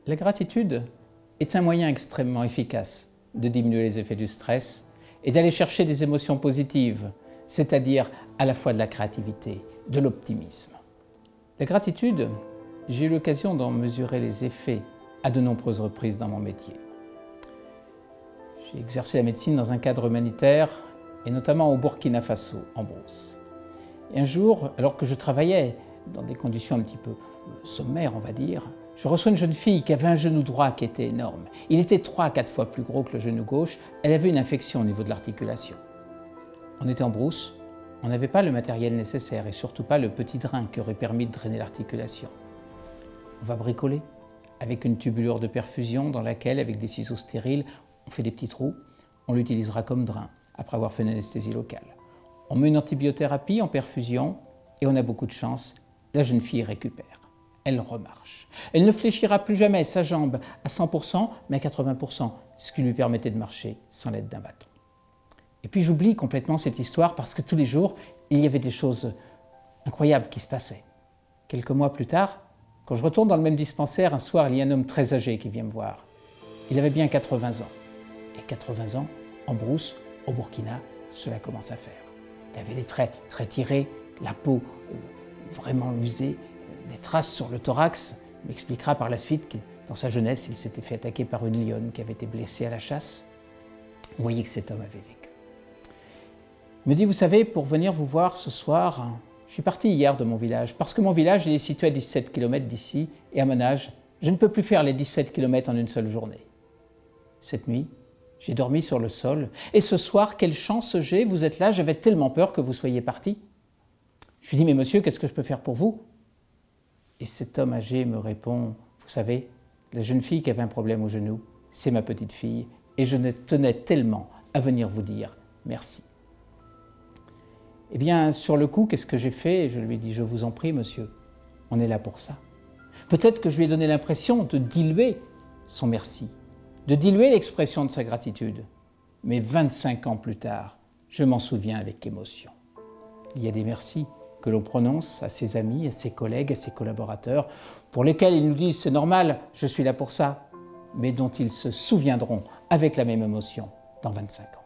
La gratitude est un moyen extrêmement efficace de diminuer les effets du stress et d'aller chercher des émotions positives, c'est-à-dire à la fois de la créativité, de l'optimisme. La gratitude, j'ai eu l'occasion d'en mesurer les effets à de nombreuses reprises dans mon métier. J'ai exercé la médecine dans un cadre humanitaire et notamment au Burkina Faso, en brousse. Et un jour, alors que je travaillais dans des conditions un petit peu sommaires, on va dire, je reçois une jeune fille qui avait un genou droit qui était énorme. Il était 3 à 4 fois plus gros que le genou gauche. Elle avait une infection au niveau de l'articulation. On était en brousse, on n'avait pas le matériel nécessaire et surtout pas le petit drain qui aurait permis de drainer l'articulation. On va bricoler avec une tubulure de perfusion dans laquelle, avec des ciseaux stériles, on fait des petits trous. On l'utilisera comme drain après avoir fait une anesthésie locale. On met une antibiothérapie en perfusion et on a beaucoup de chance, la jeune fille récupère. Elle remarche. Elle ne fléchira plus jamais sa jambe à 100%, mais à 80%, ce qui lui permettait de marcher sans l'aide d'un bâton. Et puis j'oublie complètement cette histoire parce que tous les jours, il y avait des choses incroyables qui se passaient. Quelques mois plus tard, quand je retourne dans le même dispensaire, un soir, il y a un homme très âgé qui vient me voir. Il avait bien 80 ans. Et 80 ans, en brousse, au Burkina, cela commence à faire. Il avait les traits très tirés, la peau vraiment usée, des traces sur le thorax. Il m'expliquera par la suite que dans sa jeunesse, il s'était fait attaquer par une lionne qui avait été blessée à la chasse. Vous voyez que cet homme avait vécu. Il me dit, vous savez, pour venir vous voir ce soir, je suis parti hier de mon village, parce que mon village il est situé à 17 km d'ici, et à mon âge, je ne peux plus faire les 17 km en une seule journée. Cette nuit, j'ai dormi sur le sol, et ce soir, quelle chance j'ai, vous êtes là, j'avais tellement peur que vous soyez parti. Je lui dis, mais monsieur, qu'est-ce que je peux faire pour vous? Et cet homme âgé me répond, vous savez, la jeune fille qui avait un problème au genou, c'est ma petite fille, et je tenais tellement à venir vous dire merci. Eh bien, sur le coup, qu'est-ce que j'ai fait? Je lui ai dit, je vous en prie, monsieur, on est là pour ça. Peut-être que je lui ai donné l'impression de diluer son merci, de diluer l'expression de sa gratitude. Mais 25 ans plus tard, je m'en souviens avec émotion. Il y a des merci que l'on prononce à ses amis, à ses collègues, à ses collaborateurs, pour lesquels ils nous disent « c'est normal, je suis là pour ça », mais dont ils se souviendront avec la même émotion dans 25 ans.